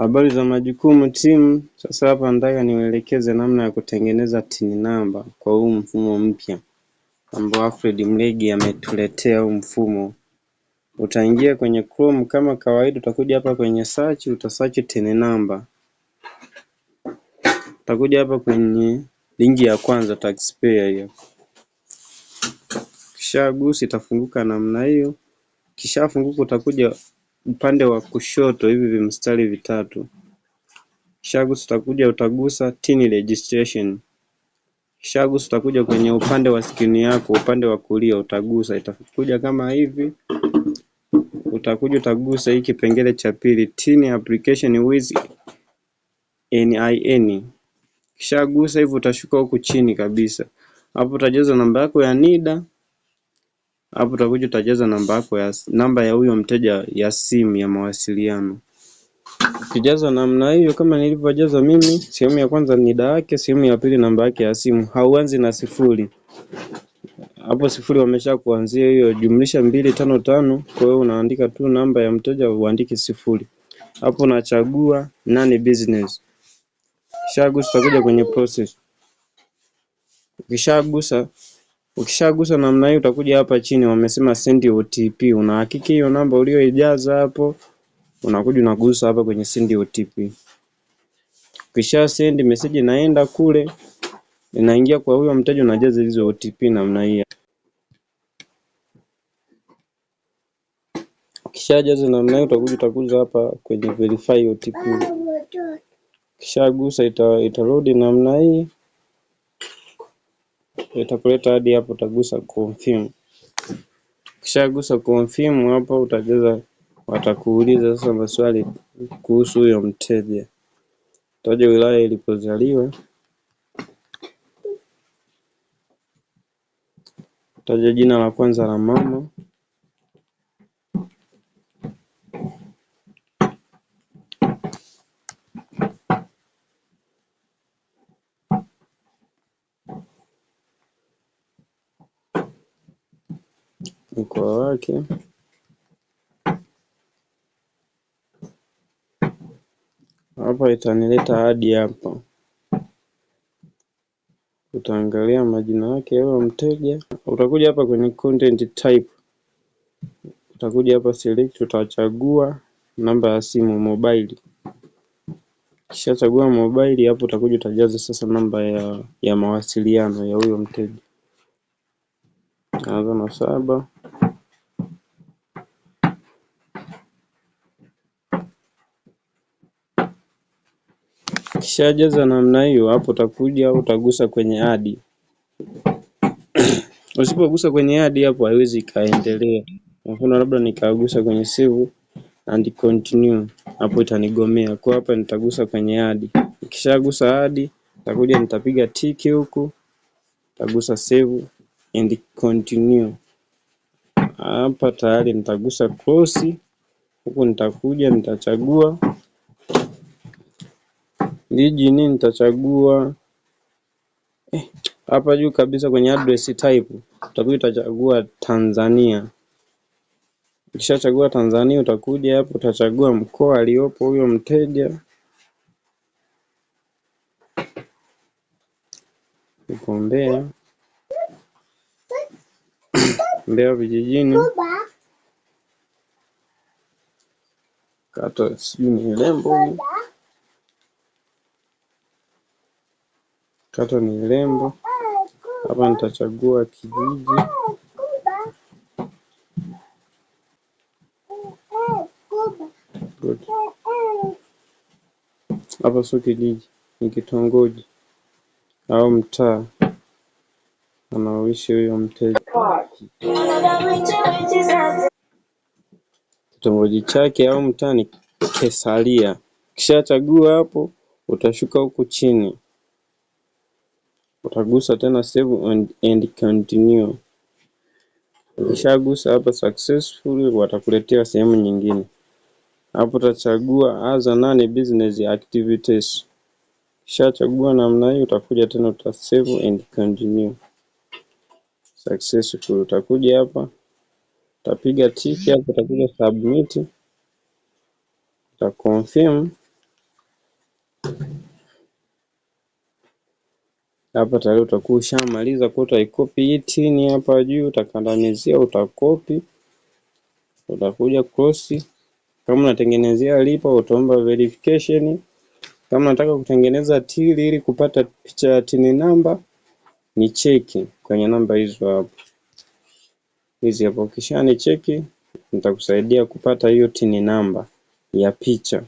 Habari za majukumu timu. Sasa hapa nataka niwaelekeze namna ya kutengeneza TIN namba kwa huu mfumo mpya ambao Alfred Mlegi ametuletea huu mfumo. Utaingia kwenye Chrome kama kawaida, utakuja hapa kwenye search, utasearch TIN namba. Utakuja hapa kwenye linki ya kwanza taxpayer hiyo. Kisha gusa itafunguka namna hiyo. Kisha funguka utakuja upande wa kushoto hivi vimstari vitatu. Kisha gusa utagusa TIN registration. Kisha gusa utakuja kwenye upande wa skrini yako, upande wa kulia utagusa, itakuja kama hivi. Utagusa hiki kipengele cha pili, TIN application with NIN. Kisha gusa hivi utashuka huku chini kabisa. Hapo utajaza namba yako ya NIDA. Hapo utajaza namba ya huyo mteja ya simu ya mawasiliano. Ukijaza namna hiyo kama nilivyojaza mimi, sehemu ya kwanza NIDA yake, sehemu ya pili namba yake ya simu. Hauanzi na sifuri. Hapo sifuri wamesha kuanzia hiyo +255, kwa hiyo unaandika tu namba ya mteja uandike sifuri. Hapo unachagua nani business. Ukishagusa utakuja kwenye process. Ukishagusa namna hiyo utakuja hapa chini wamesema send OTP. Unahakiki hiyo namba uliyoijaza hapo. Unakuja unagusa hapa kwenye send OTP. Ukisha send message inaenda kule, inaingia kwa huyo mteja, unajaza hizo OTP namna hii. Ukishajaza namna hiyo utakuja hapa kwenye verify OTP. Ukishagusa itarudi namna hii. Itakuleta hadi hapo, utagusa confirm. Ukishagusa confirm hapo watakuuliza sasa maswali kuhusu huyo mteja. Utaje wilaya ilipozaliwa. Utaje jina la kwanza la mama. Mkoa wake. Hapa itanileta hadi hapa. Utaangalia majina yake ya mteja. Utakuja hapa kwenye content type. Utakuja hapa select, utachagua namba ya simu mobile. Kisha chagua mobile, hapo utakuja utajaza sasa namba ya mawasiliano ya huyo mteja. Anza na 7. Kisha jaza namna hiyo, hapo utagusa kwenye add. Usipogusa kwenye add hapo haiwezi kaendelea. Kwa mfano labda nikagusa kwenye save and continue, hapo itanigomea. Kwa hapa nitagusa kwenye add. Nikishagusa add, nitapiga tiki huku. Nitagusa save and continue. Hapa tayari nitagusa close. Huku nitachagua region, nitachagua hapa juu kabisa kwenye address type utachagua Tanzania. Ukishachagua Tanzania utakuja hapo utachagua mkoa aliopo huyo mteja. Uko Mbeya. Mbeya vijijini. Kata ni Lembo. Kata ni Lembo. Hapa nitachagua kijiji. Hapa sio kijiji, ni kitongoji au mtaa anaoishi huyo mteja. Kitongoji chake au mtaa ni Kesalia. Ukishachagua hapo utashuka huku chini. Utagusa tena save and continue. Ukishagusa hapa successful, watakuletea sehemu nyingine. Hapo utachagua as nani business activities. Ukishachagua namna hiyo utakuja tena utasave and continue. Successful, utakuja hapa utapiga tiki hapo, utakuja submit, confirm. Hapa tayari utakuwa ushamaliza kwa utaikopi hii tini hapa juu, utakandamizia, utakopi, utakuja cross. Kama unatengenezea lipa utaomba verification. Kama unataka kutengeneza till ili kupata picha ya tini namba, ni cheki kwenye namba hizo hapo. Hizi hapo, ukishani cheki nitakusaidia kupata hiyo tini namba ya picha.